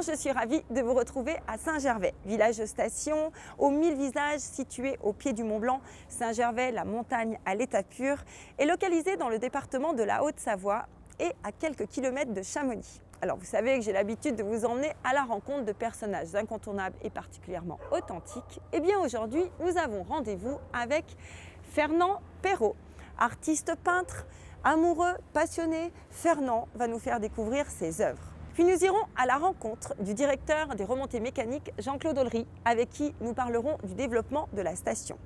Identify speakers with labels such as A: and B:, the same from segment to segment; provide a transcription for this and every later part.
A: je suis ravie de vous retrouver à Saint-Gervais, village station aux 1000 visages situé au pied du Mont Blanc. Saint-Gervais, la montagne à l'état pur, est localisée dans le département de la Haute-Savoie et à quelques kilomètres de Chamonix. Alors vous savez que j'ai l'habitude de vous emmener à la rencontre de personnages incontournables et particulièrement authentiques. Et bien aujourd'hui, nous avons rendez-vous avec Fernand Perrault, artiste peintre, amoureux, passionné. Fernand va nous faire découvrir ses œuvres. Puis nous irons à la rencontre du directeur des remontées mécaniques, Jean-Claude Ollery, avec qui nous parlerons du développement de la station.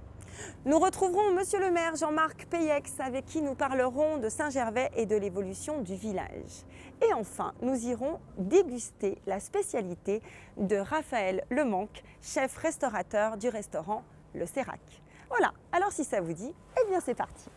A: Nous retrouverons Monsieur le maire Jean-Marc Peyex, avec qui nous parlerons de Saint-Gervais et de l'évolution du village. Et enfin, nous irons déguster la spécialité de Raphaël Lemanque, chef restaurateur du restaurant Le Sérac. Voilà, alors si ça vous dit, eh bien c'est parti.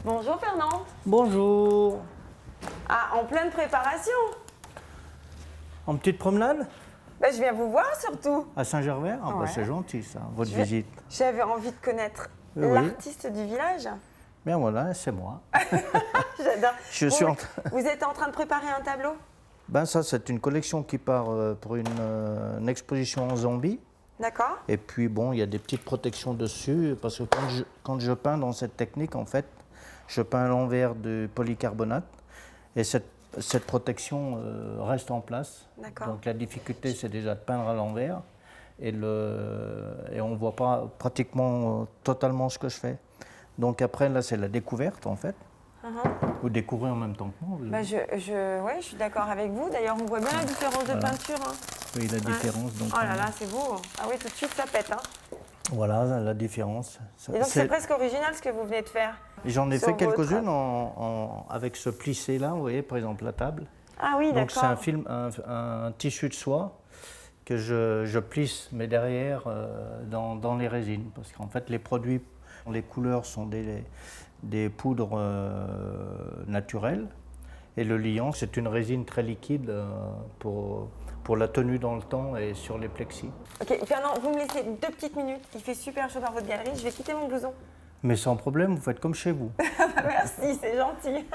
A: Bonjour Fernand.
B: Bonjour.
A: Ah, en pleine préparation.
B: En petite promenade
A: Ben, je viens vous voir surtout.
B: à Saint-Gervais? Ah, bah,
A: Ouais.
B: c'est gentil ça, votre
A: Je-
B: visite.
A: J'avais envie de connaître
B: Oui.
A: l'artiste du village.
B: Bien voilà, c'est moi.
A: J'adore.
B: Je suis
A: Vous-
B: en train-
A: Vous êtes en train de préparer un tableau?
B: Ben ça, c'est une collection qui part pour une exposition en Zambie.
A: D'accord.
B: Et puis bon, il y a des petites protections dessus, parce que quand je peins dans cette technique, en fait, je peins à l'envers de polycarbonate. Et cette protection reste en place.
A: D'accord.
B: Donc la difficulté, c'est déjà de peindre à l'envers. Et on ne voit pas pratiquement totalement ce que je fais. Donc après, là, c'est la découverte, en fait. Vous découvrez en même temps que moi.
A: Ben, ouais, je suis d'accord avec vous. D'ailleurs, on voit bien la différence de
B: Voilà.
A: peinture. Hein.
B: Oui, la différence. Donc,
A: Oh là là, c'est beau. Ah oui, tout de suite, ça pète. Hein.
B: voilà, la différence.
A: Et donc, c'est presque original ce que vous venez de faire.
B: J'en ai
A: sur
B: fait quelques-unes
A: votre-
B: avec ce plissé-là, vous voyez, par exemple, la table.
A: Ah oui,
B: Donc c'est
A: d'accord.
B: un tissu de soie que je plisse, mais derrière dans les résines. Parce qu'en fait, les produits, les couleurs sont des poudres naturelles. Et le liant, c'est une résine très liquide pour la tenue dans le temps et sur les plexis.
A: Ok, Fernand, vous me laissez 2 petites minutes. Il fait super chaud dans votre galerie. Je vais quitter mon blouson.
B: Mais sans problème, vous faites comme chez vous.
A: Merci, c'est gentil.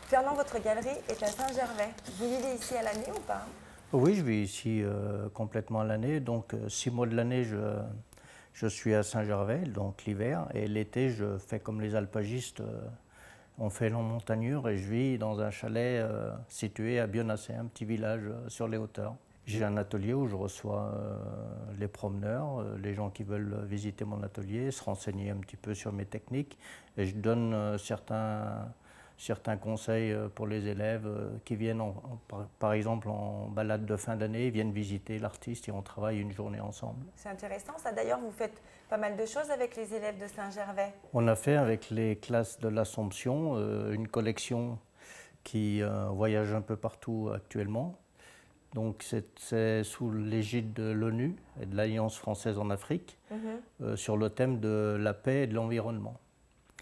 A: Fernand, votre galerie est à Saint-Gervais. Vous vivez ici à l'année ou pas?
B: Oui, je vis ici complètement l'année. Donc 6 mois de l'année, je suis à Saint-Gervais, donc l'hiver. Et l'été, je fais comme les alpagistes. On fait long montagnure et je vis dans un chalet situé à Bionnassay, un petit village sur les hauteurs. J'ai un atelier où je reçois les promeneurs, les gens qui veulent visiter mon atelier, se renseigner un petit peu sur mes techniques. Et je donne certains conseils pour les élèves qui viennent, par exemple, en balade de fin d'année, ils viennent visiter l'artiste et on travaille une journée ensemble.
A: C'est intéressant ça. D'ailleurs, vous faites pas mal de choses avec les élèves de Saint-Gervais.
B: On a fait avec les classes de l'Assomption une collection qui voyage un peu partout actuellement. Donc c'est sous l'égide de l'ONU et de l'Alliance française en Afrique sur le thème de la paix et de l'environnement.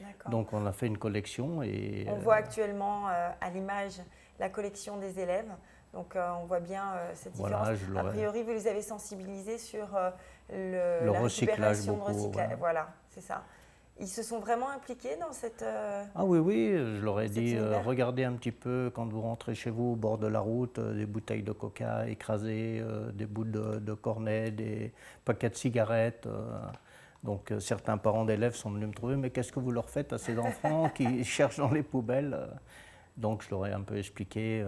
A: D'accord.
B: Donc on a fait une collection et
A: On voit actuellement à l'image la collection des élèves. Donc on voit bien cette différence.
B: Voilà, je
A: A
B: l'aurais-
A: priori, vous les avez sensibilisés sur
B: Le
A: la
B: recyclage
A: récupération,
B: beaucoup,
A: le recyclage.
B: voilà.
A: Voilà, c'est ça. Ils se sont vraiment impliqués dans cette...
B: Ah oui, oui, je leur ai
A: Cet
B: dit,
A: univers.
B: regardez un petit peu quand vous rentrez chez vous au bord de la route, des bouteilles de coca écrasées, des bouts de cornet, des paquets de cigarettes. Donc certains parents d'élèves sont venus me trouver, mais qu'est-ce que vous leur faites à ces enfants qui cherchent dans les poubelles? Donc je leur ai un peu expliqué,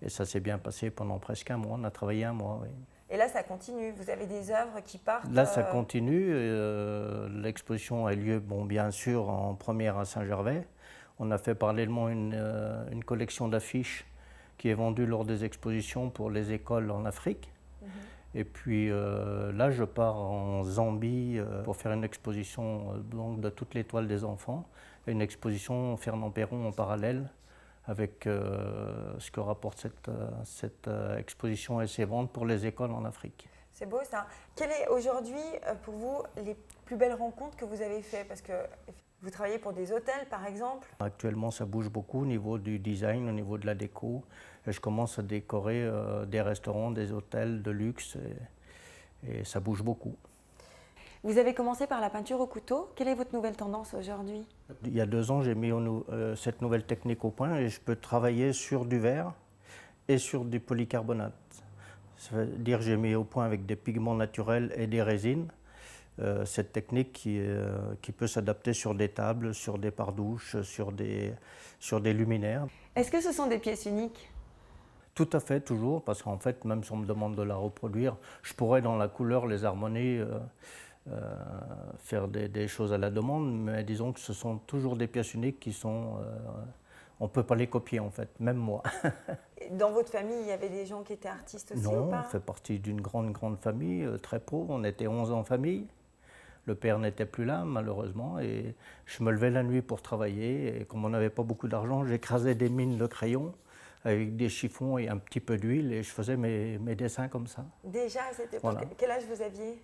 B: et ça s'est bien passé pendant presque un mois. On a travaillé un mois, oui.
A: Et là, ça continue. Vous avez des œuvres qui partent?
B: Là, ça continue. L'exposition a lieu, bon, bien sûr, en première à Saint-Gervais. On a fait parallèlement une collection d'affiches qui est vendue lors des expositions pour les écoles en Afrique. Et puis là, je pars en Zambie pour faire une exposition donc, de toutes les toiles des enfants. Et une exposition Fernand Perron en parallèle avec ce que rapporte cette exposition et ses ventes pour les écoles en Afrique.
A: C'est beau ça. Quelle est aujourd'hui pour vous les plus belles rencontres que vous avez faites? Parce que vous travaillez pour des hôtels par exemple.
B: Actuellement ça bouge beaucoup au niveau du design, au niveau de la déco. Et je commence à décorer des restaurants, des hôtels de luxe et ça bouge beaucoup.
A: Vous avez commencé par la peinture au couteau. Quelle est votre nouvelle tendance aujourd'hui?
B: Il y a 2 ans, j'ai mis cette nouvelle technique au point et je peux travailler sur du verre et sur du polycarbonate. Ça veut dire que j'ai mis au point avec des pigments naturels et des résines. Cette technique qui peut s'adapter sur des tables, sur des pare-douches, sur des luminaires.
A: Est-ce que ce sont des pièces uniques?
B: Tout à fait, toujours, parce qu'en fait, même si on me demande de la reproduire, je pourrais dans la couleur, les harmonies, faire des choses à la demande, mais disons que ce sont toujours des pièces uniques qui sont... on ne peut pas les copier en fait, même moi.
A: Dans votre famille, il y avait des gens qui étaient artistes aussi
B: Non,
A: ou pas?
B: on fait partie d'une grande famille, très pauvre, on était 11 en famille. Le père n'était plus là, malheureusement, et je me levais la nuit pour travailler, et comme on n'avait pas beaucoup d'argent, j'écrasais des mines de crayons avec des chiffons et un petit peu d'huile, et je faisais mes dessins comme ça.
A: Déjà à cette époque,
B: Voilà.
A: Quel âge vous aviez?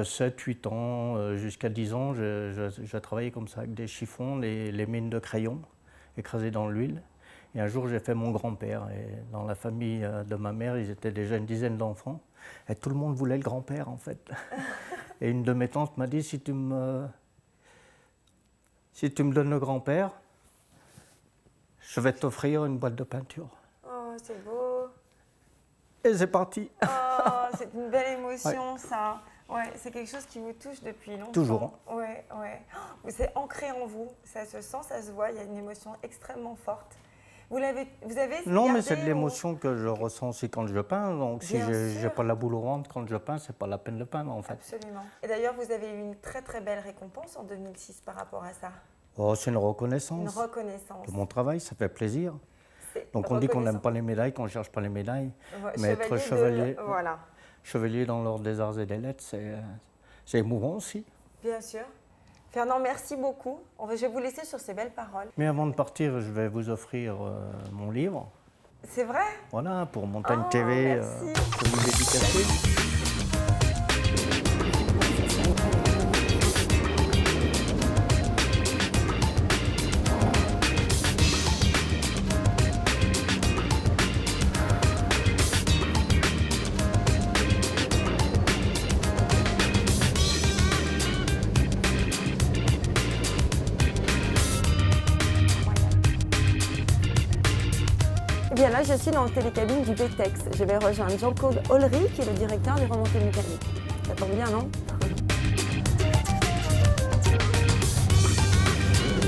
B: 7, 8 ans, jusqu'à 10 ans, je travaillais comme ça, avec des chiffons, les mines de crayons, écrasées dans l'huile. Et un jour, j'ai fait mon grand-père. Et dans la famille de ma mère, ils étaient déjà une dizaine d'enfants. Et tout le monde voulait le grand-père, en fait. Et une de mes tantes m'a dit, si tu me donnes le grand-père, je vais t'offrir une boîte de peinture.
A: Oh, c'est beau.
B: Et c'est parti.
A: Oh, c'est une belle émotion, ça. Ouais, c'est quelque chose qui vous touche depuis longtemps.
B: Toujours.
A: Ouais. C'est ancré en vous, ça se sent, ça se voit, il y a une émotion extrêmement forte. Vous avez
B: Non, mais c'est de l'émotion que je ressens aussi quand je peins. Donc si je n'ai pas la boule au ventre quand je peins, c'est pas la peine de peindre en fait.
A: Absolument. Et d'ailleurs, vous avez eu une très très belle récompense en 2006 par rapport à ça.
B: Oh, c'est une reconnaissance.
A: Une reconnaissance.
B: De mon travail, ça fait plaisir. Donc on dit qu'on n'aime pas les médailles, qu'on ne cherche pas les médailles. Mais être chevalier dans l'ordre des arts et des lettres, c'est émouvant aussi.
A: Bien sûr. Fernand, merci beaucoup. Je vais vous laisser sur ces belles paroles.
B: Mais avant de partir, je vais vous offrir mon livre.
A: C'est vrai?
B: Voilà, pour Montagne TV, que vous dédicacez.
A: Bien là, je suis dans le télécabine du BTEX. Je vais rejoindre Jean-Claude Ollery, qui est le directeur des remontées mécaniques. Ça tombe bien, non?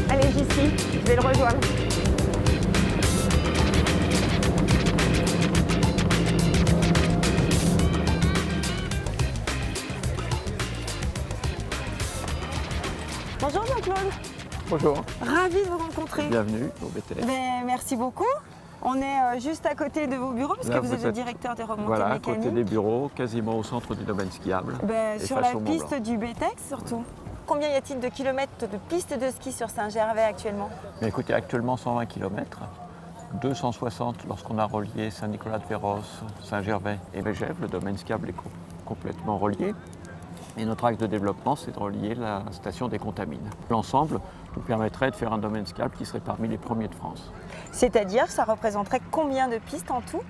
A: Allez, j'y suis. Je vais le rejoindre. Bonjour Jean-Claude.
C: Bonjour.
A: Ravi de vous rencontrer.
C: Bienvenue au BTS.
A: Merci beaucoup. On est juste à côté de vos bureaux, parce que vous êtes le directeur des remontées
C: mécaniques.
A: Mécaniques.
C: Voilà, à côté des bureaux, quasiment au centre du domaine skiable.
A: Sur la piste du BTEX surtout. Combien y a-t-il de kilomètres de pistes de ski sur Saint-Gervais actuellement?
C: Écoutez, actuellement 120 km, 260 lorsqu'on a relié Saint-Nicolas-de-Véros, Saint-Gervais et Megève. Le domaine skiable est complètement relié. Et notre axe de développement, c'est de relier la station des Contamines. L'ensemble nous permettrait de faire un domaine skiable qui serait parmi les premiers de France.
A: C'est-à-dire que ça représenterait combien de pistes en tout?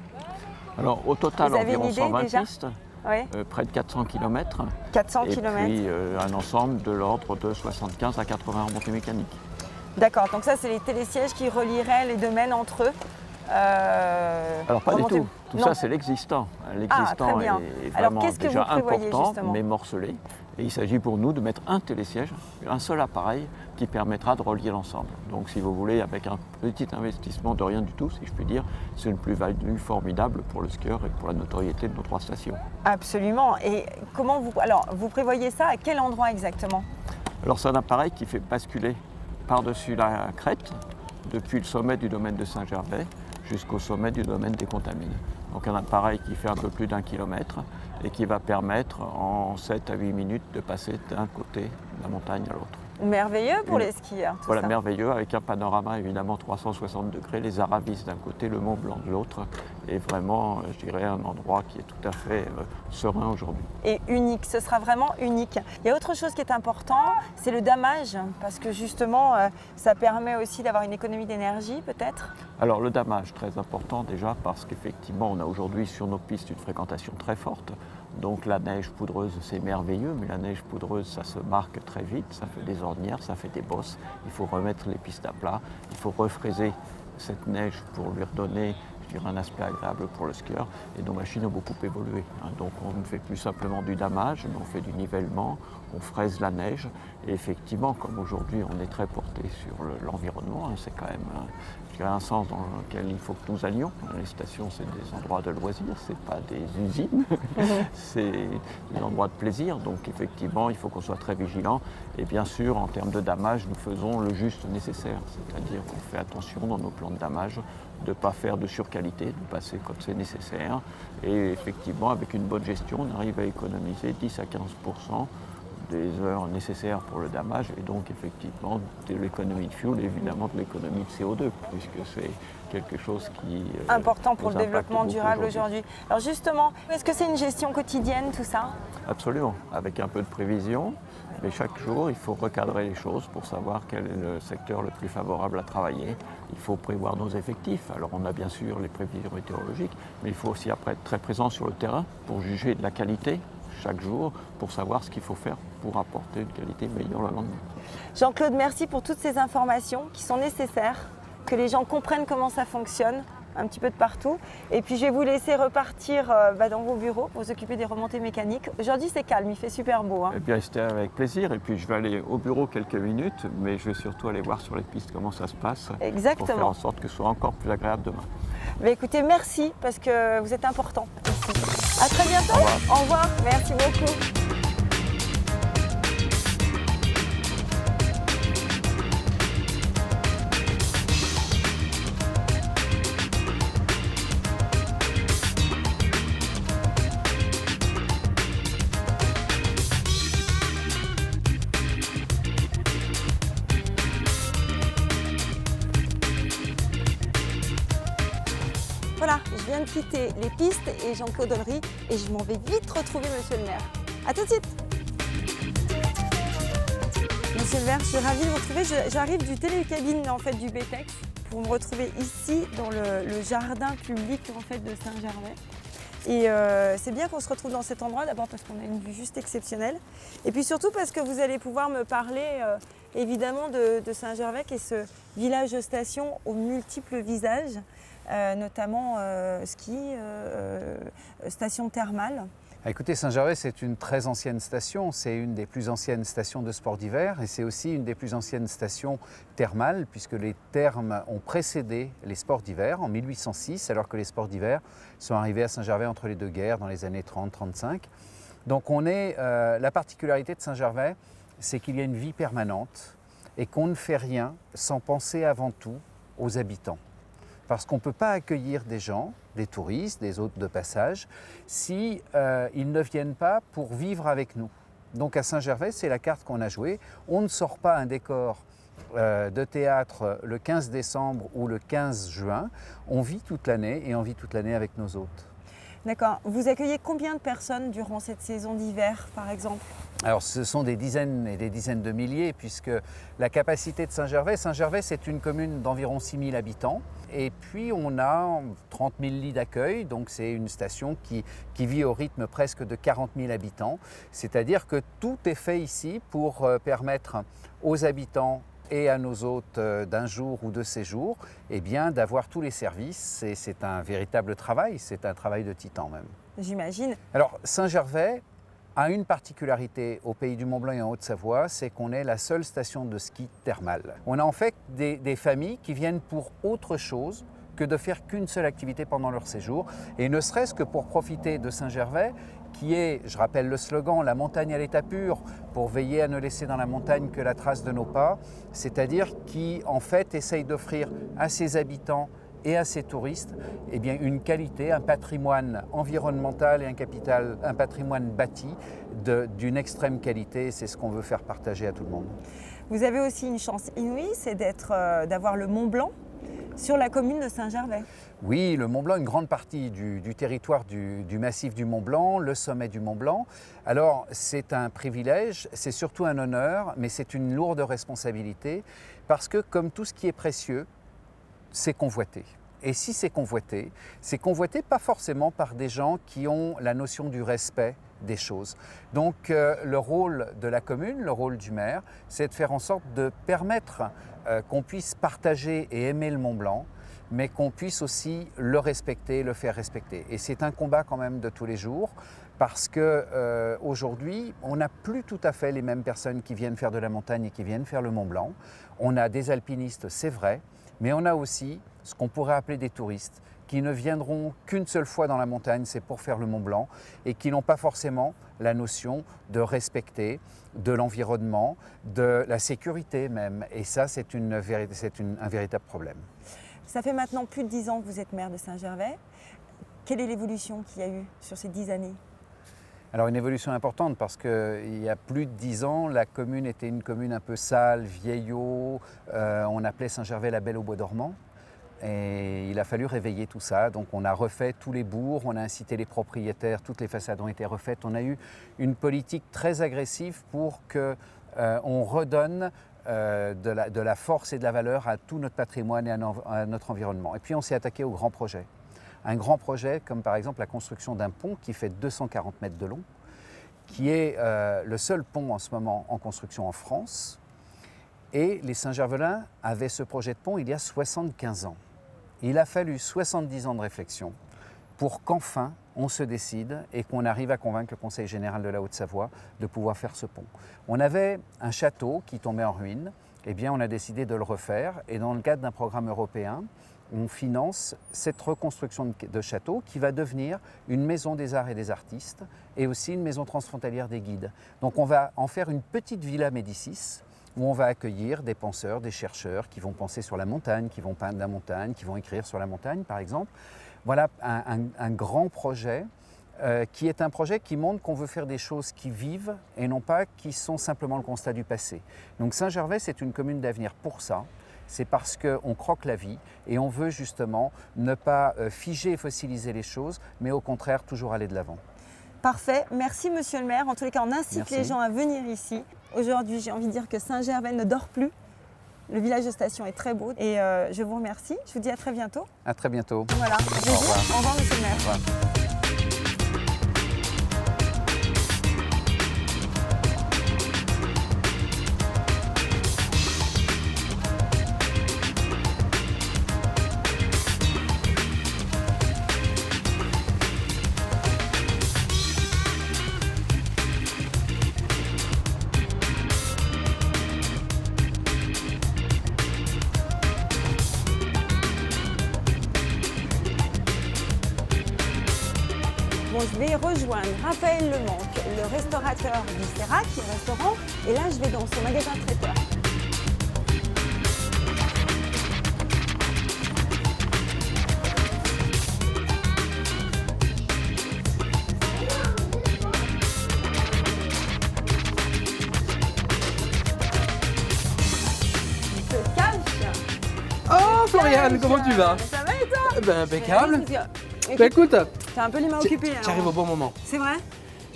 C: Alors au total, environ 120
A: déjà
C: pistes,
A: oui.
C: Près de 400 km.
A: 400
C: et
A: km.
C: puis un ensemble de l'ordre de 75 à 80 remontées mécaniques.
A: D'accord, donc ça c'est les télésièges qui relieraient les domaines entre eux.
C: Alors pas du
A: remonter-
C: tout. Tout
A: Non.
C: ça, c'est l'existant. L'existant
A: très bien.
C: est
A: Alors,
C: vraiment
A: qu'est-ce que
C: déjà
A: vous prévoyez,
C: important,
A: justement
C: mais morcelé. Et il s'agit pour nous de mettre un télésiège, un seul appareil qui permettra de relier l'ensemble. Donc si vous voulez, avec un petit investissement de rien du tout, si je puis dire, c'est une plus-value formidable pour le skieur et pour la notoriété de nos 3 stations.
A: Absolument. Et comment vous... Alors, vous prévoyez ça à quel endroit exactement?
C: Alors c'est un appareil qui fait basculer par-dessus la crête, depuis le sommet du domaine de Saint-Gervais jusqu'au sommet du domaine des Contamines. Donc un appareil qui fait un peu plus d'1 kilomètre et qui va permettre en 7 à 8 minutes de passer d'un côté de la montagne à l'autre.
A: Merveilleux pour les skieurs, tout
C: Voilà,
A: ça.
C: merveilleux, avec un panorama évidemment 360 degrés, les Aravis d'un côté, le Mont Blanc de l'autre, et vraiment, je dirais, un endroit qui est tout à fait serein aujourd'hui.
A: Et unique, ce sera vraiment unique. Il y a autre chose qui est important, c'est le damage, parce que justement, ça permet aussi d'avoir une économie d'énergie, peut-être.
C: Alors le damage, très important déjà, parce qu'effectivement, on a aujourd'hui sur nos pistes une fréquentation très forte. Donc la neige poudreuse, c'est merveilleux, mais la neige poudreuse, ça se marque très vite, ça fait des ornières, ça fait des bosses. Il faut remettre les pistes à plat, il faut refraiser cette neige pour lui redonner, je dirais, un aspect agréable pour le skieur. Et nos machines ont beaucoup évolué. Donc on ne fait plus simplement du damage, mais on fait du nivellement, on fraise la neige. Et effectivement, comme aujourd'hui on est très porté sur l'environnement, c'est quand même un sens dans lequel il faut que nous allions. Les stations, c'est des endroits de loisirs, ce n'est pas des usines, c'est des endroits de plaisir. Donc effectivement, il faut qu'on soit très vigilant. Et bien sûr, en termes de damage, nous faisons le juste nécessaire. C'est-à-dire qu'on fait attention dans nos plans de damage de ne pas faire de surqualité, de passer comme c'est nécessaire. Et effectivement, avec une bonne gestion, on arrive à économiser 10 à 15% des heures nécessaires pour le damage et donc effectivement de l'économie de fuel et évidemment de l'économie de CO2 puisque c'est quelque chose qui
A: important pour
C: nous
A: le
C: impacte
A: développement
C: beaucoup
A: durable aujourd'hui. Alors justement, est-ce que c'est une gestion quotidienne tout ça?
C: Absolument, avec un peu de prévision, mais chaque jour il faut recadrer les choses pour savoir quel est le secteur le plus favorable à travailler. Il faut prévoir nos effectifs. Alors on a bien sûr les prévisions météorologiques, mais il faut aussi après être très présent sur le terrain pour juger de la qualité chaque jour, pour savoir ce qu'il faut faire pour apporter une qualité meilleure le lendemain.
A: Jean-Claude, merci pour toutes ces informations qui sont nécessaires, que les gens comprennent comment ça fonctionne un petit peu de partout. Et puis je vais vous laisser repartir dans vos bureaux pour vous occuper des remontées mécaniques. Aujourd'hui c'est calme, il fait super beau.
C: Eh bien c'était avec plaisir et puis je vais aller au bureau quelques minutes, mais je vais surtout aller voir sur les pistes comment ça se passe.
A: Exactement.
C: Pour faire en sorte que ce soit encore plus agréable demain.
A: Mais écoutez, merci parce que vous êtes important ici. À très bientôt. Au revoir. Merci beaucoup. Voilà, je viens de quitter les pistes et Jean-Claude Ollery et je m'en vais vite retrouver Monsieur le maire. A tout de suite. Monsieur le maire, je suis ravie de vous retrouver. J'arrive du télécabine en fait du BTEX pour me retrouver ici dans le jardin public en fait de Saint-Gervais. Et c'est bien qu'on se retrouve dans cet endroit, d'abord parce qu'on a une vue juste exceptionnelle, et puis surtout parce que vous allez pouvoir me parler évidemment de Saint-Gervais, qui est ce village de station aux multiples visages, notamment ski, station thermale.
D: Écoutez, Saint-Gervais, c'est une très ancienne station, c'est une des plus anciennes stations de sport d'hiver et c'est aussi une des plus anciennes stations thermales puisque les thermes ont précédé les sports d'hiver en 1806 alors que les sports d'hiver sont arrivés à Saint-Gervais entre les deux guerres dans les années 30-35. Donc la particularité de Saint-Gervais, c'est qu'il y a une vie permanente et qu'on ne fait rien sans penser avant tout aux habitants. Parce qu'on ne peut pas accueillir des gens, des touristes, des hôtes de passage, si ils ne viennent pas pour vivre avec nous. Donc à Saint-Gervais, c'est la carte qu'on a jouée. On ne sort pas un décor de théâtre le 15 décembre ou le 15 juin. On vit toute l'année et on vit toute l'année avec nos hôtes.
A: D'accord. Vous accueillez combien de personnes durant cette saison d'hiver, par exemple?
D: Alors ce sont des dizaines et des dizaines de milliers puisque la capacité de Saint-Gervais, c'est une commune d'environ 6 000 habitants et puis on a 30 000 lits d'accueil, donc c'est une station qui vit au rythme presque de 40 000 habitants. C'est-à-dire que tout est fait ici pour permettre aux habitants et à nos hôtes d'un jour ou de séjour, eh bien, d'avoir tous les services. Et c'est un véritable travail, c'est un travail de titan même.
A: J'imagine.
D: Alors, Saint-Gervais a une particularité au Pays du Mont-Blanc et en Haute-Savoie, c'est qu'on est la seule station de ski thermale. On a en fait des familles qui viennent pour autre chose que de faire qu'une seule activité pendant leur séjour, et ne serait-ce que pour profiter de Saint-Gervais, qui est, je rappelle le slogan, la montagne à l'état pur, pour veiller à ne laisser dans la montagne que la trace de nos pas, c'est-à-dire qui en fait essaye d'offrir à ses habitants et à ses touristes eh bien, une qualité, un patrimoine environnemental et un patrimoine bâti d'une extrême qualité. C'est ce qu'on veut faire partager à tout le monde.
A: Vous avez aussi une chance inouïe, c'est d'avoir le Mont Blanc sur la commune de Saint-Gervais.
D: Oui, le Mont Blanc, une grande partie du territoire du massif du Mont Blanc, le sommet du Mont Blanc. Alors, c'est un privilège, c'est surtout un honneur, mais c'est une lourde responsabilité parce que, comme tout ce qui est précieux, c'est convoité. Et si c'est convoité pas forcément par des gens qui ont la notion du respect des choses. Donc le rôle de la commune, le rôle du maire, c'est de faire en sorte de permettre qu'on puisse partager et aimer le Mont Blanc, mais qu'on puisse aussi le respecter, le faire respecter. Et c'est un combat quand même de tous les jours, parce qu'aujourd'hui, on n'a plus tout à fait les mêmes personnes qui viennent faire de la montagne et qui viennent faire le Mont Blanc. On a des alpinistes, c'est vrai, mais on a aussi ce qu'on pourrait appeler des touristes qui ne viendront qu'une seule fois dans la montagne, c'est pour faire le Mont Blanc, et qui n'ont pas forcément la notion de respecter de l'environnement, de la sécurité même. Et ça, c'est un véritable problème.
A: Ça fait maintenant plus de 10 ans que vous êtes maire de Saint-Gervais. Quelle est l'évolution qu'il y a eu sur ces 10 années ?
D: Alors une évolution importante parce qu'il y a plus de 10 ans, la commune était une commune un peu sale, vieillot, on appelait Saint-Gervais la Belle au Bois dormant. Et il a fallu réveiller tout ça, donc on a refait tous les bourgs, on a incité les propriétaires, toutes les façades ont été refaites. On a eu une politique très agressive pour qu'on redonne de la force et de la valeur à tout notre patrimoine et à notre environnement. Et puis on s'est attaqué aux grands projets. Un grand projet comme par exemple la construction d'un pont qui fait 240 mètres de long, qui est le seul pont en ce moment en construction en France. Et les Saint-Gervelins avaient ce projet de pont il y a 75 ans. Il a fallu 70 ans de réflexion pour qu'enfin on se décide et qu'on arrive à convaincre le Conseil général de la Haute-Savoie de pouvoir faire ce pont. On avait un château qui tombait en ruine, eh bien on a décidé de le refaire et dans le cadre d'un programme européen, on finance cette reconstruction de château qui va devenir une maison des arts et des artistes et aussi une maison transfrontalière des guides. Donc on va en faire une petite villa Médicis où on va accueillir des penseurs, des chercheurs qui vont penser sur la montagne, qui vont peindre la montagne, qui vont écrire sur la montagne par exemple. Voilà un grand projet qui est un projet qui montre qu'on veut faire des choses qui vivent et non pas qui sont simplement le constat du passé. Donc Saint-Gervais, c'est une commune d'avenir pour ça. C'est parce qu'on croque la vie et on veut justement ne pas figer et fossiliser les choses, mais au contraire toujours aller de l'avant.
A: Parfait, merci Monsieur le maire. En tous les cas, on incite
D: Merci.
A: les gens à venir ici. Aujourd'hui, j'ai envie de dire que Saint-Gervais ne dort plus. Le village de station est très beau et je vous remercie. Je vous dis à très bientôt.
D: À très bientôt.
A: Voilà,
D: Au revoir.
A: au revoir Monsieur le maire.
D: Au revoir.
A: Bon, je vais rejoindre Raphaël Lemanque, le restaurateur du Sérac, le restaurant. Et là, je vais dans son magasin traiteur. Il se cache.
E: Oh Floriane, comment tu vas?
A: Ça va et toi?
E: Ben impeccable.
A: Écoute,
E: Bah écoute,
A: t'as un peu les mains occupées. alors.
E: j'arrive au bon moment.
A: C'est vrai?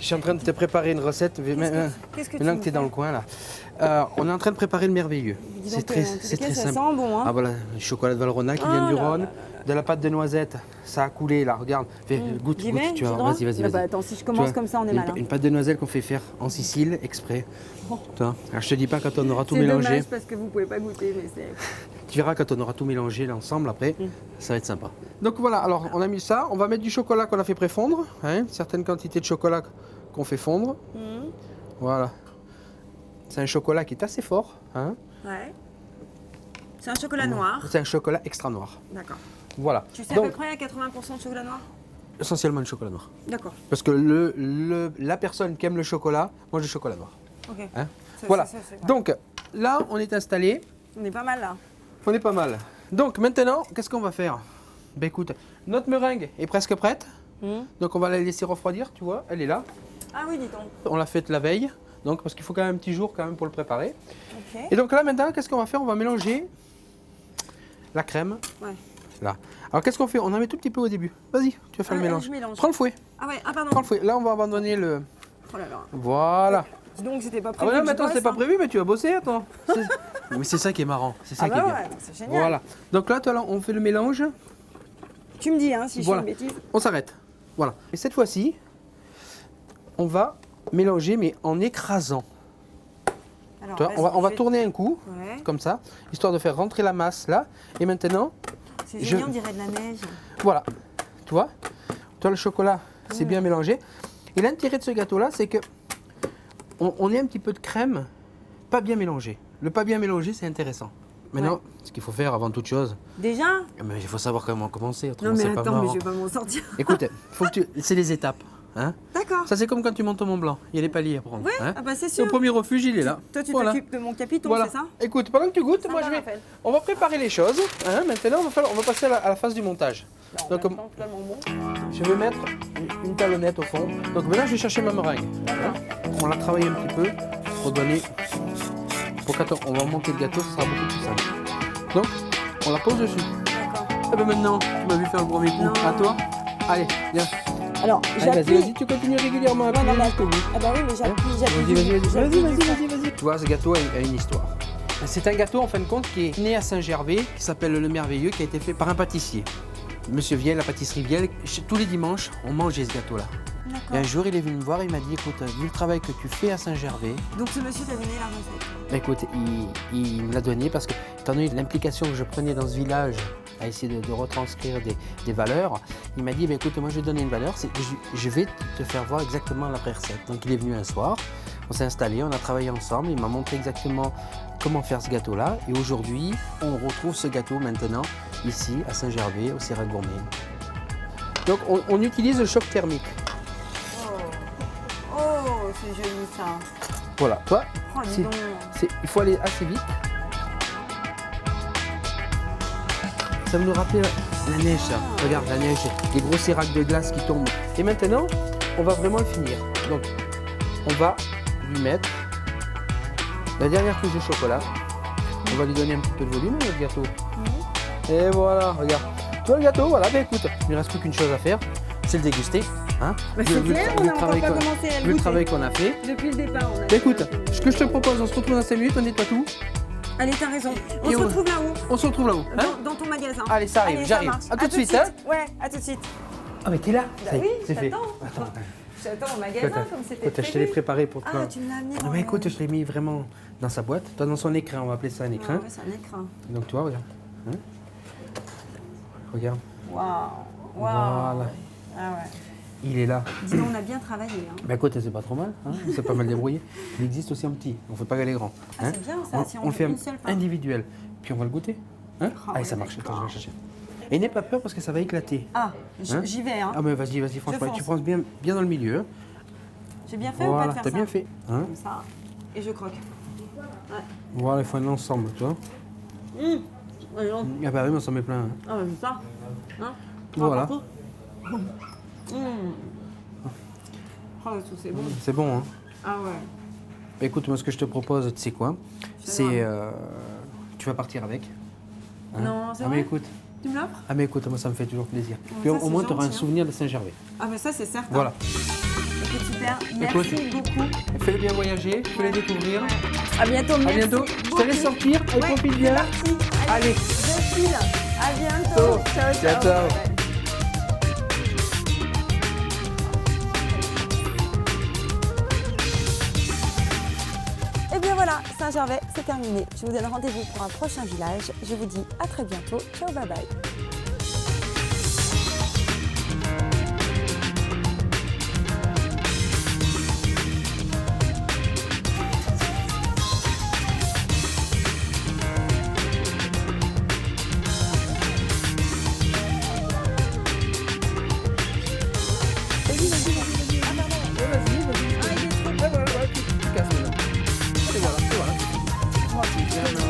E: Je suis en train de te préparer une recette.
A: Qu'est-ce que tu
E: Maintenant
A: me
E: que tu es dans
A: fais
E: le coin là. On est en train de préparer le merveilleux.
A: Dis
E: C'est
A: donc,
E: très,
A: en tous les
E: c'est
A: cas,
E: très
A: ça
E: simple.
A: sent bon, hein.
E: Ah voilà, le chocolat de Valrhona qui vient du Rhône, de la pâte de noisette, ça a coulé là, regarde. Fais, goûte,
A: J'y
E: goûte,
A: vais,
E: tu
A: j'ai
E: vois.
A: droit
E: Vas-y, vas-y,
A: Ah
E: vas-y.
A: bah attends, si je
E: Tu
A: commence
E: vois,
A: comme ça, on est mal.
E: Une pâte de noisette qu'on fait faire en Sicile, exprès. Tu vois. Alors je te dis pas quand on aura tout
A: C'est
E: mélangé.
A: dommage parce que vous pouvez pas goûter, mais c'est...
E: Tu verras quand on aura tout mélangé là, ensemble après, ça va être sympa. Donc voilà, alors on a mis ça, on va mettre du chocolat qu'on a fait préfondre, hein, certaines quantités de chocolat qu'on fait fondre. Voilà. C'est un chocolat qui est assez fort. Hein.
A: Ouais. C'est un chocolat noir.
E: C'est un chocolat extra noir.
A: D'accord.
E: Voilà.
A: Tu sais à
E: Donc,
A: peu près à 80% de chocolat noir?
E: essentiellement du chocolat noir.
A: D'accord.
E: Parce que la personne qui aime le chocolat mange du chocolat noir.
A: Ok.
E: Hein.
A: Ça,
E: Voilà.
A: c'est vrai.
E: Donc là, on est installé.
A: On est pas mal là.
E: On est pas mal. Donc maintenant, qu'est-ce qu'on va faire? Ben écoute, notre meringue est presque prête. Donc on va la laisser refroidir, tu vois, elle est là.
A: Ah oui, dis donc.
E: On l'a faite la veille, donc parce qu'il faut quand même un petit jour quand même pour le préparer.
A: Ok.
E: Et donc là maintenant, qu'est-ce qu'on va faire? On va mélanger la crème.
A: Ouais.
E: Là. Alors qu'est-ce qu'on fait? On en met tout petit peu au début. Vas-y, tu vas faire le mélange.
A: Je mélange.
E: Prends le fouet.
A: Ah ouais, ah pardon.
E: Prends le fouet. Là, on va abandonner le.
A: Oh là là.
E: Voilà.
A: Dis donc, c'était pas
E: Ah
A: prévu.
E: ouais,
A: que
E: mais
A: je
E: attends,
A: bosse,
E: c'était pas
A: hein.
E: prévu, mais tu vas bosser, attends. Mais c'est ça qui est marrant. C'est ça
A: Ah
E: qui est
A: bah
E: bien.
A: ouais, c'est génial.
E: Voilà. Donc là, toi, là, on fait le mélange.
A: Tu me dis hein, si
E: Voilà.
A: je fais une bêtise.
E: On s'arrête. Voilà. Et cette fois-ci, on va mélanger, mais en écrasant.
A: Alors,
E: Tu vois,
A: vas-y,
E: on va
A: fais-
E: tourner un coup,
A: Ouais.
E: comme ça, histoire de faire rentrer la masse là. Et maintenant,
A: C'est
E: je-
A: génial, on dirait de la neige.
E: voilà. Tu vois, toi, le chocolat, c'est bien mélangé. Et l'intérêt de ce gâteau-là, c'est que on est un petit peu de crème, pas bien mélangé. Le pas bien mélangé, c'est intéressant. Maintenant, ce qu'il faut faire avant toute chose,
A: Déjà?
E: mais il faut savoir comment commencer,
A: Non
E: autrement
A: mais
E: c'est pas
A: attends, mais
E: marrant.
A: je vais pas m'en sortir.
E: Écoute, c'est des étapes. Hein.
A: D'accord.
E: Ça, c'est comme quand tu montes au Mont Blanc. Il y a les paliers à prendre.
A: Ouais,
E: hein.
A: ah bah c'est
E: Le
A: sûr.
E: premier refuge, il est là.
A: Toi, tu
E: Voilà.
A: t'occupes de mon capiton,
E: Voilà.
A: c'est ça?
E: Écoute, pendant que tu goûtes, moi
A: Sympa,
E: je vais.
A: Raphaël.
E: On va préparer les choses. Hein. Maintenant, on va passer à la phase du montage. Donc,
A: En même temps, tellement bon.
E: je vais mettre une talonnette au fond. Donc maintenant, je vais chercher ma meringue. Hein. On la travaille un petit peu pour donner. Pour quand on va monter le gâteau, ça sera beaucoup plus simple. Donc, on la pose dessus.
A: D'accord.
E: Et ben maintenant, tu m'as vu faire le premier coup.
A: Non.
E: À toi. Allez, viens.
A: Alors,
E: Allez, vas-y,
A: j'appuie.
E: vas-y, tu continues régulièrement à
A: Non, non,
E: appuyer
A: mais
E: jusqu'au bout.
A: Ah bah oui, mais j'appuie.
E: Tu vois, ce gâteau a une histoire. C'est un gâteau, en fin de compte, qui est né à Saint-Gervais, qui s'appelle Le Merveilleux, qui a été fait par un pâtissier. Monsieur Viel, la pâtisserie Viel. Tous les dimanches, on mangeait ce gâteau-là. Et un jour, il est venu me voir, il m'a dit, écoute, vu le travail que tu fais à Saint-Gervais,
A: Donc ce monsieur t'a donné la recette.
E: bah, écoute, il me l'a donné parce que, étant donné l'implication que je prenais dans ce village, à essayer de retranscrire des valeurs, il m'a dit, bah, écoute, moi je vais te donner une valeur, c'est que je vais te faire voir exactement la vraie recette. Donc il est venu un soir, on s'est installé, on a travaillé ensemble, il m'a montré exactement comment faire ce gâteau-là. Et aujourd'hui, on retrouve ce gâteau maintenant, ici, à Saint-Gervais, au Sierra Gourmet. Donc on utilise le choc thermique.
A: Oh, c'est joli ça.
E: Voilà, toi,
A: Oh, dis donc.
E: il faut aller assez vite. Ça me rappelle la neige, ça. Regarde, la neige, les gros séracs de glace qui tombent. Et maintenant, on va vraiment le finir. Donc, on va lui mettre la dernière couche de chocolat. On va lui donner un petit peu de volume à notre gâteau. Et voilà, regarde. Tu vois le gâteau, voilà, ben écoute, il ne reste plus qu'une chose à faire, c'est le déguster. Hein.
A: Bah, c'est clair, on n'a encore pas commencé à le
E: le
A: goûter.
E: travail qu'on a fait.
A: Depuis le départ, on a...
E: Ben écoute, ce que je te propose, on se retrouve dans 5 minutes, on nettoie tout.
A: Allez, t'as raison. On
E: Et
A: se
E: on-
A: retrouve là-haut,
E: On se retrouve là-haut. Hein.
A: dans ton magasin.
E: Allez, ça arrive,
A: Allez,
E: j'arrive.
A: marche.
E: À tout de suite, hein.
A: Ouais, à tout de suite.
E: Ah mais t'es là.
A: Bah
E: Ça y est,
A: oui,
E: c'est fait.
A: j'attends. J'attends au magasin comme c'était
E: Écoute, je te l'ai
A: prévu.
E: préparé pour toi.
A: Ah, tu me l'as amené
E: Ah,
A: dans
E: mais
A: le-
E: écoute, je l'ai mis vraiment dans sa boîte, toi dans son écrin, on va appeler ça un
A: Ah
E: écrin.
A: ouais, c'est un écrin.
E: Donc tu vois, regarde. Hein. Regarde,
A: Waouh. Waouh.
E: voilà,
A: Ah ouais.
E: il est là.
A: Dis donc, on a bien travaillé. Hein.
E: Bah écoute, c'est pas trop mal, hein. C'est pas mal débrouillé. Il existe aussi en petit, on fait pas les grands.
A: Ah, c'est bien, ça, si on
E: le
A: fait
E: fait
A: une seule fois.
E: individuel, puis on va le goûter. Hein.
A: Oh,
E: Allez, ça
A: ouais,
E: marche, attends,
A: d'accord.
E: je vais chercher. Et n'aie pas peur parce que ça va éclater.
A: Ah,
E: Hein
A: j'y vais. Hein.
E: Ah mais vas-y, franchement,
A: fonce.
E: tu prends bien dans le milieu. Hein.
A: J'ai bien fait ou pas
E: Voilà,
A: de faire
E: t'as
A: ça
E: bien fait. Hein.
A: Comme ça. Et je croque.
E: Voilà, il faut un ensemble, tu vois.
A: Ouais, non.
E: Ah bah oui, mais on s'en met plein. Hein.
A: Ah, mais ça. Hein
E: Voilà.
A: partout. Oh, tout c'est bon.
E: C'est bon, hein.
A: Ah ouais.
E: Bah, écoute, moi ce que je te propose, tu sais quoi? C'est. Tu vas partir avec. Hein.
A: Non, c'est
E: Ah mais
A: vrai.
E: écoute.
A: Tu me l'offres?
E: Ah mais écoute, moi ça me fait toujours plaisir.
A: Ouais,
E: Puis
A: ça,
E: au
A: c'est
E: moins tu auras un
A: gentil, hein.
E: souvenir de Saint-Gervais.
A: Ah, mais ça, c'est certain.
E: Voilà.
A: Écoute, super. Super,
E: Écoute,
A: merci beaucoup.
E: fais-le bien voyager, fais-le découvrir.
A: À bientôt,
E: À
A: merci
E: bientôt. Je te
A: beaucoup.
E: laisse sortir, allez,
A: Ouais,
E: profite
A: c'est
E: bien.
A: parti.
E: Allez.
A: Je file. À bientôt. Ciao, ciao.
E: Ciao.
A: Et bien voilà, Saint-Gervais, c'est terminé. Je vous donne rendez-vous pour un prochain village. Je vous dis à très bientôt. Ciao, bye bye. Vas-y, vas-y, vas-y. Ah, pardon.
E: Vas-y, vas-y.
A: Ah, il est trop
E: Ouais, voilà, tu casses maintenant. Et voilà.
A: bon.